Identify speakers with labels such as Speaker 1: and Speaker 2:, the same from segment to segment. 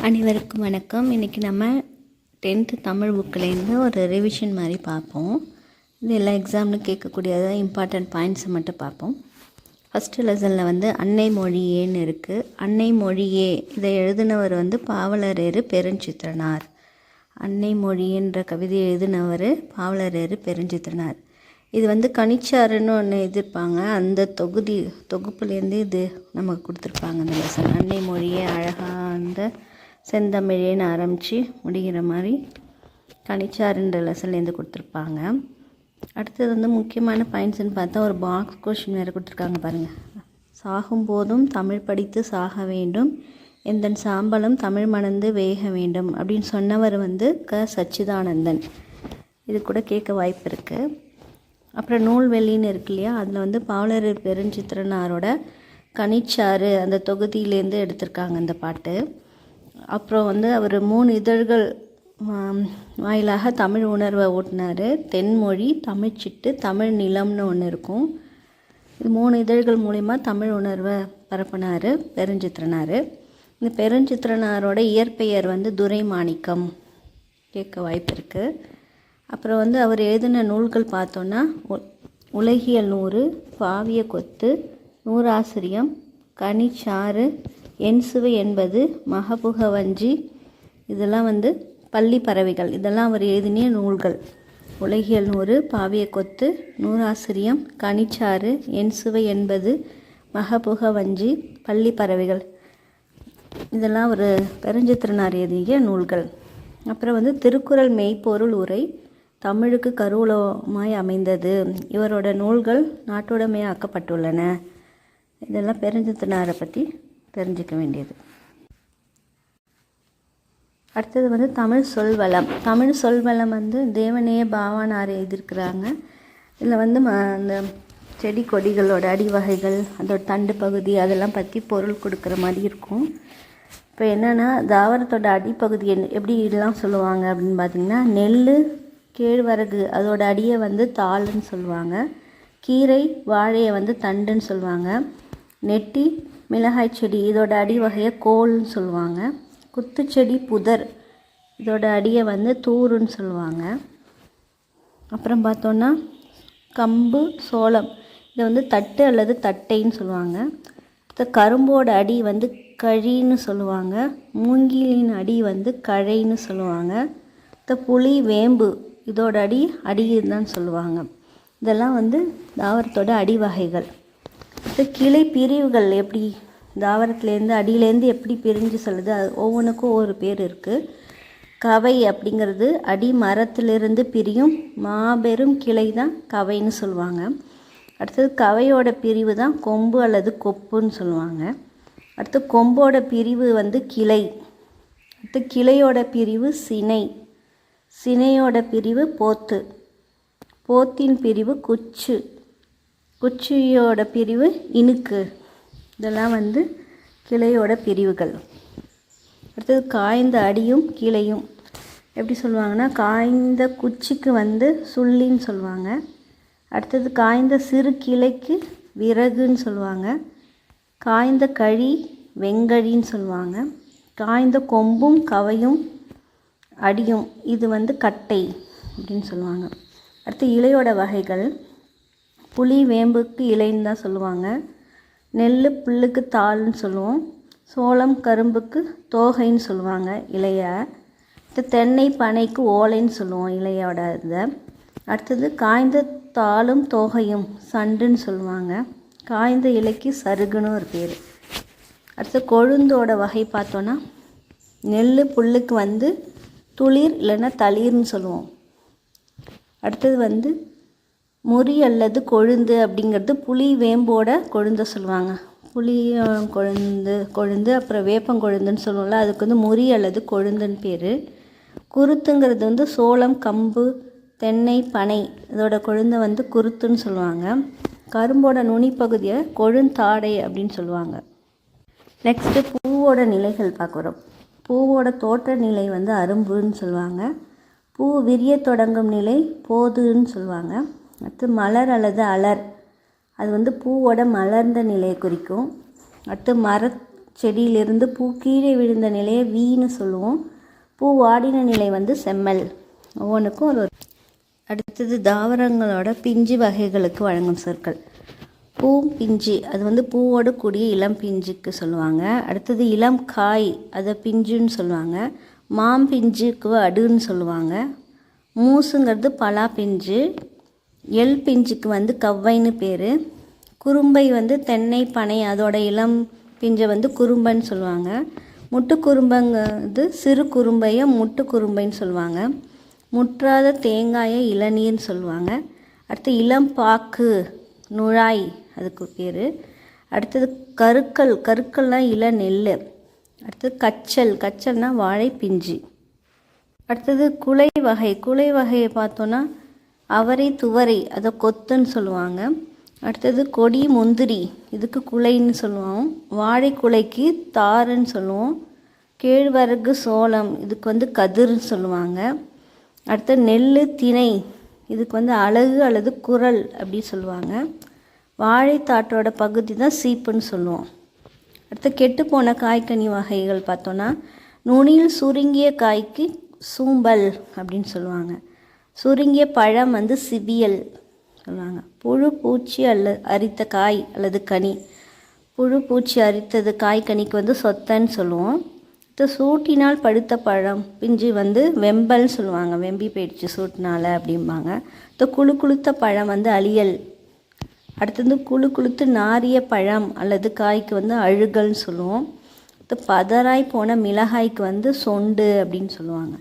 Speaker 1: அனைவருக்கும் வணக்கம். இன்றைக்கி நம்ம 10th தமிழ் புக்கிலேருந்து ஒரு ரிவிஷன் மாதிரி பார்ப்போம். இது எல்லா எக்ஸாம்னு கேட்கக்கூடியதாக இம்பார்ட்டண்ட் பாயிண்ட்ஸை மட்டும் பார்ப்போம். ஃபஸ்ட்டு லெசனில் அன்னை மொழியேன்னு இருக்குது. அன்னை மொழியே இதை எழுதினவர் பாவலரேறு பெருஞ்சித்திரனார். அன்னை மொழின்ற கவிதை எழுதினவர் பாவலரேறு பெருஞ்சித்திரனார். இது கனிச்சாறுன்னு ஒன்று எதிர்ப்பாங்க. அந்த தொகுப்புலேருந்து இது நமக்கு கொடுத்துருப்பாங்க. அந்த லெசன் அன்னை மொழியே அழகாக அந்த செந்தமிழேன்னு ஆரம்பித்து முடிகிற மாதிரி கனிச்சாறுன்ற லெசன்லேருந்து கொடுத்துருப்பாங்க. அடுத்தது முக்கியமான பாயிண்ட்ஸ்ன்னு பார்த்தா ஒரு பாக்ஸ் கொஷின் வேறு கொடுத்துருக்காங்க பாருங்கள். சாகும்போதும் தமிழ் படித்து சாக வேண்டும், எந்தன் சாம்பலும் தமிழ் மணந்து வேக வேண்டும் அப்படின்னு சொன்னவர் க சச்சிதானந்தன். இது கூட கேட்க வாய்ப்பு இருக்குது. அப்புறம் நூல்வெளின்னு இருக்கு இல்லையா, அதில் பாவலரேறு பெருஞ்சித்திரனாரோட கனிச்சாறு அந்த தொகுதியிலேருந்து எடுத்திருக்காங்க அந்த பாட்டு. அப்புறம் அவர் 3 இதழ்கள் வாயிலாக தமிழ் உணர்வை ஊட்டினார். தென்மொழி, தமிழ்ச்சிட்டு, தமிழ் நிலம்னு ஒன்று இருக்கும். இது 3 இதழ்கள் மூலிமா தமிழ் உணர்வை பரப்பினார் பெருஞ்சித்திரனார். இந்த பெருஞ்சித்திரனாரோட இயற்பெயர் துரைமாணிக்கம். கேட்க வாய்ப்பு இருக்குது. அப்புறம் அவர் எழுதின நூல்கள் பார்த்தோன்னா உலகியல் 100, பாவிய கொத்து, நூறாசிரியம், கனிச்சாறு, என் சுவை என்பது, மகபுகவஞ்சி, இதெல்லாம் பள்ளி பறவைகள். இதெல்லாம் அவர் எழுதினிய நூல்கள். உலகியல் 100, பாவிய கொத்து, நூறாசிரியம், கனிச்சாறு, என் சுவை என்பது, மகபுகவஞ்சி, பள்ளி பறவைகள், இதெல்லாம் ஒரு பெருஞ்சித்திரனார் எழுதிய நூல்கள். அப்புறம் திருக்குறள் மெய்ப்பொருள் உரை தமிழுக்கு கருவூலமாய் அமைந்தது. இவரோட நூல்கள் நாட்டுடைமையாக்கப்பட்டுள்ளன. இதெல்லாம் பெருஞ்சித்திரனாரை பற்றி தெரிஞ்சிக்க வேண்டியது. அடுத்தது தமிழ் சொல்வளம். தமிழ் சொல்வளம் தேவநேய பாவானார் எழுதியிருக்கிறாங்க. இதில் அந்த செடி கொடிகளோட அடிவகைகள், அதோட தண்டு பகுதி, அதெல்லாம் பற்றி பொருள் கொடுக்குற மாதிரி இருக்கும். இப்போ என்னென்னா, தாவரத்தோட அடிப்பகுதி எப்படி இதெல்லாம் சொல்லுவாங்க அப்படின்னு பார்த்திங்கன்னா, நெல், கேழ்வரகு அதோட அடியை தாள்னு சொல்லுவாங்க. கீரை, வாழையை தண்டுன்னு சொல்லுவாங்க. நெட்டி, மிளகாய் செடி இதோட அடி வகையை கோல்னு சொல்லுவாங்க. குத்துச்செடி, புதர் இதோட அடியை தூருன்னு சொல்லுவாங்க. அப்புறம் பார்த்தோன்னா கம்பு, சோளம் இதை தட்டு அல்லது தட்டைன்னு சொல்லுவாங்க. கரும்போட அடி கழின்னு சொல்லுவாங்க. மூங்கிலின் அடி கழைன்னு சொல்லுவாங்க. புளி, வேம்பு இதோட அடின்னு தான் சொல்லுவாங்க. இதெல்லாம் தாவரத்தோட அடி வகைகள். கிளை பிரிவுகள் எப்படி தாவரத்துலேருந்து அடியிலேருந்து எப்படி பிரிஞ்சு சொல்லுது, அது ஒவ்வொன்றுக்கும் ஒவ்வொரு பேர் இருக்குது. கவை அப்படிங்கிறது அடி மரத்திலிருந்து பிரியும் மாபெரும் கிளை தான் கவைன்னு சொல்லுவாங்க. அடுத்தது கவையோட பிரிவு தான் கொம்பு அல்லது கொப்புன்னு சொல்லுவாங்க. அடுத்து கொம்போட பிரிவு கிளை. அடுத்து கிளையோட பிரிவு சினை. சினையோட பிரிவு போத்து. போத்தின் பிரிவு குச்சு. குச்சியோட பிரிவு இனுக்கு. இதெல்லாம் கிளையோட பிரிவுகள். அடுத்தது காய்ந்த அடியும் கிளையும் எப்படி சொல்லுவாங்கன்னா, காய்ந்த குச்சிக்கு சுள்ளின்னு சொல்லுவாங்க. அடுத்தது காய்ந்த சிறு கிளைக்கு விறகுன்னு சொல்லுவாங்க. காய்ந்த கழி வெங்கழின்னு சொல்லுவாங்க. காய்ந்த கொம்பும் கவையும் அடியும் இது கட்டை அப்படின்னு சொல்லுவாங்க. அடுத்து இலையோட வகைகள். புளி, வேம்புக்கு இலைன்னு தான் சொல்லுவாங்க. நெல், புல்லுக்கு தாள்னு சொல்லுவோம். சோளம், கரும்புக்கு தோகைன்னு சொல்லுவாங்க இலைய. தென்னை, பனைக்கு ஓலைன்னு சொல்லுவோம் இலையோட இதை. அடுத்தது காய்ந்த தாளும் தோகையும் சண்டுன்னு சொல்லுவாங்க. காய்ந்த இலைக்கு சருகுன்னு ஒரு பேர். அடுத்து கொழுந்தோட வகை பார்த்தோன்னா, நெல், புல்லுக்கு துளிர் இல்லைன்னா தளிர்னு சொல்லுவோம். அடுத்தது முறி அல்லது கொழுந்து அப்படிங்கிறது புளி, வேம்போட கொழுந்த சொல்லுவாங்க. புளி கொழுந்து அப்புறம் வேப்பங்கொழுந்துன்னு சொல்லுவோம்ல, அதுக்கு முறி அல்லது கொழுந்துன்னு பேர். குருத்துங்கிறது சோளம், கம்பு, தென்னை, பனை இதோட கொழுந்தை குருத்துன்னு சொல்லுவாங்க. கரும்போட நுனி பகுதியை கொழுந்தாடை அப்படின்னு சொல்லுவாங்க. நெக்ஸ்ட்டு பூவோட நிலைகள் பார்க்குறோம். பூவோட தோற்ற நிலை அரும்புன்னு சொல்லுவாங்க. பூ விரிய தொடங்கும் நிலை போதுன்னு சொல்லுவாங்க. அடுத்து மலர் அல்லது அலர், அது பூவோட மலர்ந்த நிலையை குறிக்கும். அடுத்து செடியிலிருந்து பூ கீழே விழுந்த நிலையை வீன்னு சொல்லுவோம். பூ வாடின நிலை வந்து செம்மல். ஒவ்வொன்றுக்கும் ஒரு. அடுத்தது தாவரங்களோட பிஞ்சு வகைகளுக்கு வழங்கும் சொற்கள். பூ பிஞ்சு, அது வந்து பூவோடு கூடிய இளம் பிஞ்சுக்கு சொல்லுவாங்க. அடுத்தது இளம் காய், அதை பிஞ்சுன்னு சொல்லுவாங்க. மாம்பிஞ்சுக்கு அடுன்னு சொல்லுவாங்க. மூசுங்கிறது பலா பிஞ்சு. எல் பிஞ்சுக்கு வந்து கவ்வைன்னு பேர். குறும்பை வந்து தென்னை பனை, அதோட இளம் பிஞ்சை வந்து குறும்பைன்னு சொல்லுவாங்க. முட்டு குறும்பைங்கிறது சிறு குறும்பையை முட்டு குறும்பைன்னு சொல்லுவாங்க. முற்றாத தேங்காயை இளநீர்னு சொல்லுவாங்க. அடுத்து இளம் பாக்கு நுழாய், அதுக்கு பேர். அடுத்தது கருக்கல், கருக்கள்னால் இள நெல். அடுத்தது கச்சல்னால் வாழை பிஞ்சு. அடுத்தது குலை வகை, குலை வகையை பார்த்தோன்னா அவரை துவரை, அதை கொத்துன்னு சொல்லுவாங்க. அடுத்தது கொடி முந்திரி, இதுக்கு குலைன்னு சொல்லுவோம். வாழை குலைக்கு தாருன்னு சொல்லுவோம். கேழ்வரகு சோளம், இதுக்கு வந்து கதிர்னு சொல்லுவாங்க. அடுத்தது நெல் திணை, இதுக்கு வந்து அழகு அல்லது குரல் அப்படி சொல்லுவாங்க. வாழைத்தாற்றோட பகுதி தான் சீப்புன்னு சொல்லுவோம். அடுத்து கெட்டுப்போன காய்கனி வகைகள் பார்த்தோன்னா நுனியில் சுருங்கிய காய்க்கு சூம்பல் அப்படின்னு சொல்லுவாங்க. சுருங்கிய பழம் வந்து சிவியல் சொல்லுவாங்க. புழு பூச்சி அரித்த காய் அல்லது கனி, புழு பூச்சி அரித்தது காய் கனிக்கு வந்து சொத்தன்னு சொல்லுவோம். சூட்டினால் பழுத்த பழம் பிஞ்சு வந்து வெம்பல்னு சொல்லுவாங்க. வெம்பி போயிடுச்சு சூட்டினால் அப்படிம்பாங்க. குழு குளுத்த பழம் வந்து அழியல். அடுத்தது குழு குளுத்து நாரிய பழம் அல்லது காய்க்கு வந்து அழுகல்னு சொல்லுவோம். பதராய் போன மிளகாய்க்கு வந்து சொண்டு அப்படின்னு சொல்லுவாங்க.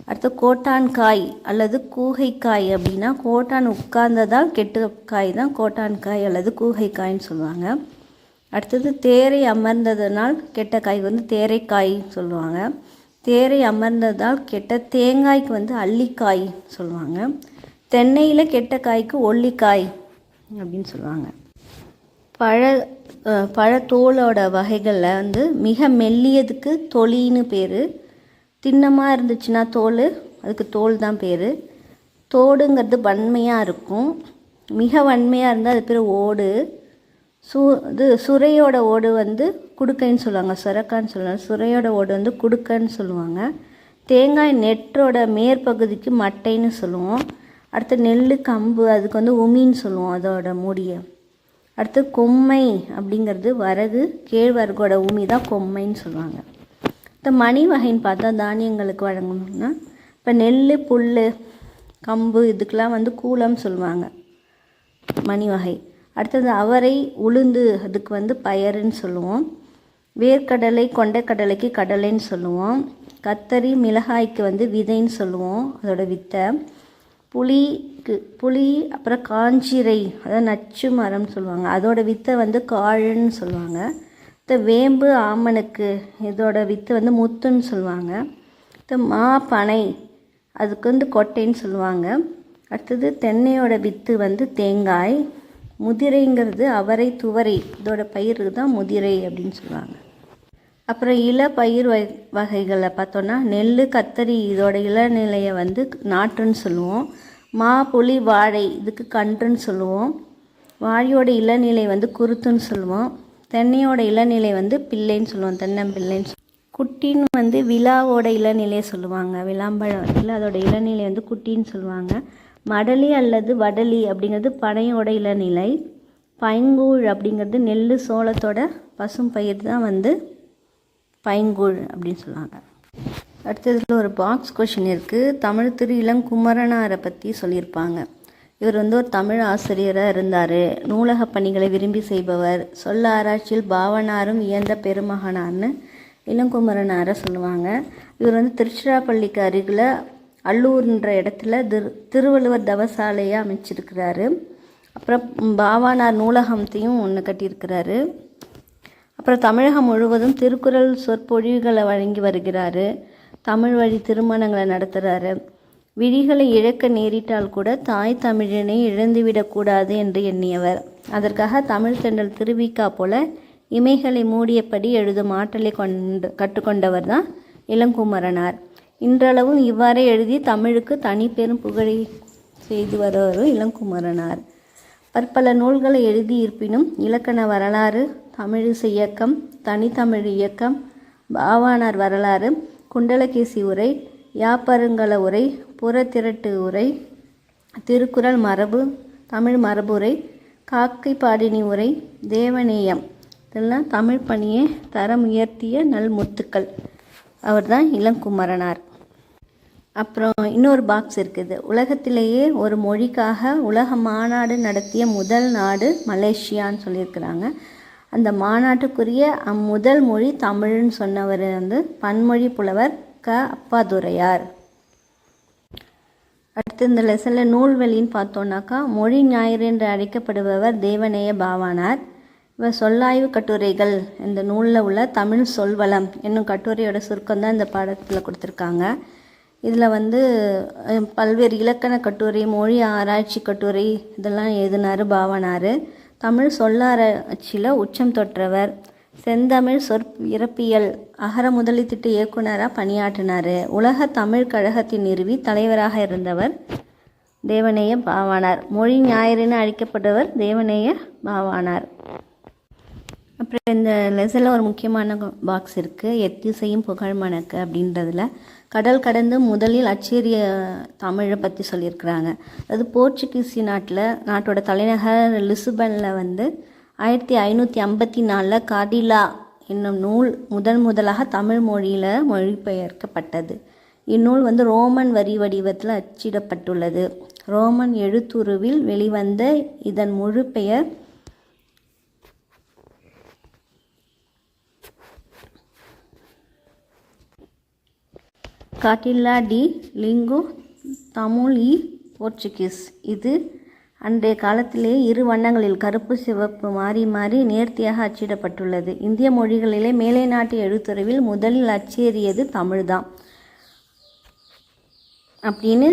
Speaker 1: அடுத்து கோட்டான் காய் அல்லது கூகைக்காய் அப்படின்னா கோட்டான் உட்கார்ந்ததால் கெட்டு காய் தான் கோட்டான் காய் அல்லது கூகைக்காய்ன்னு சொல்லுவாங்க. அடுத்தது தேரை அமர்ந்ததனால் கெட்ட காய் வந்து தேரைக்காய்ன்னு சொல்லுவாங்க. தேரை அமர்ந்ததால் கெட்ட தேங்காய்க்கு வந்து அள்ளிக்காய் சொல்லுவாங்க. தென்னையில் கெட்ட காய்க்கு ஒல்லிக்காய் அப்படின்னு சொல்லுவாங்க. பழத்தோலோட வகைகளில் வந்து மிக மெல்லியதுக்கு தொலின்னு பேர். திண்ணமாக இருந்துச்சுன்னா தோல், அதுக்கு தோல் தான் பேர். தோடுங்கிறது வன்மையாக இருக்கும். மிக வன்மையாக இருந்தால் அது பேர் ஓடு. சுரையோட ஓடு வந்து குடுக்கைன்னு சொல்லுவாங்க. சுரக்கான்னு சொல்லுவாங்க. சுரையோட ஓடு வந்து குடுக்கைன்னு சொல்லுவாங்க. தேங்காய் நெற்றோட மேற்பகுதிக்கு மட்டைன்னு சொல்லுவோம். அடுத்து நெல் கம்பு, அதுக்கு வந்து உமின்னு சொல்லுவோம் அதோட மூடியை. அடுத்து கொம்மை அப்படிங்கிறது வரகு, கேழ்வரகோட உமி தான் கொம்மைன்னு சொல்லுவாங்க. இந்த மணி வகைன்னு பார்த்தா தானியங்களுக்கு வழங்கணும்னா இப்போ நெல் புல் கம்பு இதுக்கெலாம் வந்து கூலம் சொல்லுவாங்க மணி வகை. அடுத்தது அவரை உளுந்து, அதுக்கு வந்து பயறுன்னு சொல்லுவோம். வேர்க்கடலை கொண்டைக்கடலைக்கு கடலைன்னு சொல்லுவோம். கத்தரி மிளகாய்க்கு வந்து விதைன்னு சொல்லுவோம், அதோட வித்தை. புளி அப்புறம் காஞ்சிரை, அதாவது நச்சு மரம்னு சொல்லுவாங்க, அதோட வித்தை வந்து காழுன்னு சொல்லுவாங்க. வேம்பு ஆமணுக்கு, இதோட வித்து வந்து முத்துன்னு சொல்லுவாங்க. மா பனை, அதுக்கு வந்து கொட்டைன்னு சொல்லுவாங்க. அடுத்தது தென்னையோட வித்து வந்து தேங்காய். முதிரைங்கிறது அவரை துவரை, இதோட பயிர் தான் முதிரை அப்படின்னு சொல்லுவாங்க. அப்புறம் இள பயிர் வகைகளை பார்த்தோன்னா நெல் கத்தரி, இதோட இளநிலையை வந்து நாற்றுன்னு சொல்லுவோம். மா புளி வாழை, இதுக்கு கன்றுன்னு சொல்லுவோம். வாழையோட இளநிலை வந்து குருத்துன்னு சொல்லுவோம். தென்னையோட இளநிலை வந்து பிள்ளைன்னு சொல்லுவோம், தென்னம்பிள்ளைன்னு. குட்டின்னு வந்து விழாவோட இளநிலையை சொல்லுவாங்க. விளாம்பழம் இல்லை, அதோட இளநிலை வந்து குட்டின்னு சொல்லுவாங்க. மடலி அல்லது வடலி அப்படிங்கிறது பனையோட இளநிலை. பைங்கூழ் அப்படிங்கிறது நெல் சோளத்தோட பசும் பயிர் தான் வந்து பைங்கூழ் அப்படின்னு சொல்லுவாங்க. அடுத்ததில் ஒரு பாக்ஸ் கொஷின் இருக்குது. தமிழ் திரு இளங்குமரனாரை பற்றி சொல்லியிருப்பாங்க. இவர் வந்து ஒரு தமிழ் ஆசிரியராக இருந்தார். நூலக பணிகளை விரும்பி செய்பவர். சொல்ல ஆராய்ச்சியில் பாவனாரும் இயந்த பெருமகனார்னு இளங்குமரனாரை சொல்லுவாங்க. இவர் வந்து திருச்சிராப்பள்ளிக்கு அருகில் அல்லூர்ன்ற இடத்துல திருவள்ளுவர் தவசாலையை அமைச்சிருக்கிறாரு. அப்புறம் பாவானார் நூலகத்தையும் ஒன்று கட்டியிருக்கிறாரு. அப்புறம் தமிழகம் முழுவதும் திருக்குறள் சொற்பொழிவுகளை வழங்கி வருகிறாரு. தமிழ் வழி திருமணங்களை நடத்துகிறாரு. விழிகளை இழக்க நேரிட்டால் கூட தாய் தமிழினை இழந்துவிடக்கூடாது என்று எண்ணியவர். அதற்காக தமிழ் தென்றல் திருவிக்கா போல இமைகளை மூடியபடி எழுதும் ஆற்றலை கற்றுக்கொண்டவர் தான் இளங்குமரனார். இன்றளவும் இவ்வாறே எழுதி தமிழுக்கு தனி பெரும் புகழை செய்து வருவரும் இளங்குமரனார். பற்பல நூல்களை எழுதி இருப்பினும் இலக்கண வரலாறு, தமிழிசை இயக்கம், தனித்தமிழ் இயக்கம், பாவாணர் வரலாறு, குண்டலகேசி உரை, யாப்பருங்கல உரை, புறத்திரட்டு உரை, திருக்குறள் மரபு, தமிழ் மரபுரை, காக்கை பாடினி உரை, தேவநேயம், இதெல்லாம் தமிழ் பணியை தரம் உயர்த்திய நல்முத்துக்கள். அவர் தான் இளங்குமரனார். அப்புறம் இன்னொரு பாக்ஸ் இருக்குது. உலகத்திலேயே ஒரு மொழிக்காக உலக மாநாடு நடத்திய முதல் நாடு மலேசியான்னு சொல்லியிருக்கிறாங்க. அந்த மாநாட்டுக்குரிய முதல் மொழி தமிழ்னு சொன்னவர் வந்து பன்மொழி புலவர் அப்பாதுரையார். அடுத்து இந்த லெசனில் நூல்வெளின்னு பார்த்தோன்னாக்கா மொழி ஞாயிறு என்று அழைக்கப்படுபவர் தேவநேய பாவாணர். இவர் சொல்லாய்வு கட்டுரைகள் இந்த நூலில் உள்ள தமிழ் சொல்வளம் என்னும் கட்டுரையோட சுருக்கம் தான் இந்த பாடத்தில் கொடுத்துருக்காங்க. இதில் வந்து பல்வேறு இலக்கண கட்டுரை, மொழி ஆராய்ச்சி கட்டுரை இதெல்லாம் எழுதினார் பாவாணர். தமிழ் சொல்லாராய்ச்சியில் உச்சம் தொற்றவர். செந்தமிழ் இறப்பியல் அகர முதலி திட்ட இயக்குனராக பணியாற்றினார். உலக தமிழ் கழகத்தின் நிறுவி தலைவராக இருந்தவர் தேவநேய பாவாணர். மொழி ஞாயிறுன்னு அழைக்கப்படுவர் தேவநேய பாவாணர். அப்புறம் இந்த லெசனில் ஒரு முக்கியமான பாக்ஸ் இருக்குது. எத்திசையும் புகழ் மணக்க அப்படின்றதுல கடல் கடந்து முதலில் அச்சேரிய தமிழை பற்றி சொல்லியிருக்கிறாங்க. அது போர்ச்சுகீசி நாட்டோட தலைநகர் லிஸ்பனில் வந்து 1554 கார்டிலா என்னும் நூல் முதலாக தமிழ் மொழியில் மொழிபெயர்க்கப்பட்டது. இந்நூல் வந்து ரோமன் வரி வடிவத்தில் அச்சிடப்பட்டுள்ளது. ரோமன் எழுத்துருவில் வெளிவந்த இதன் முழு பெயர் கார்டிலா டி லிங்கு தமிழ் இ போர்ச்சுகீஸ். இது அன்றைய காலத்திலே இரு வண்ணங்களில் கருப்பு சிவப்பு மாறி மாறி நேர்த்தியாக அச்சிடப்பட்டுள்ளது. இந்திய மொழிகளிலே மேலை நாட்டு எழுத்துருவில் முதலில் அச்சேறியது தமிழ்தான் அப்படின்னு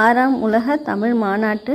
Speaker 1: 6ஆம் உலக தமிழ் மாநாட்டு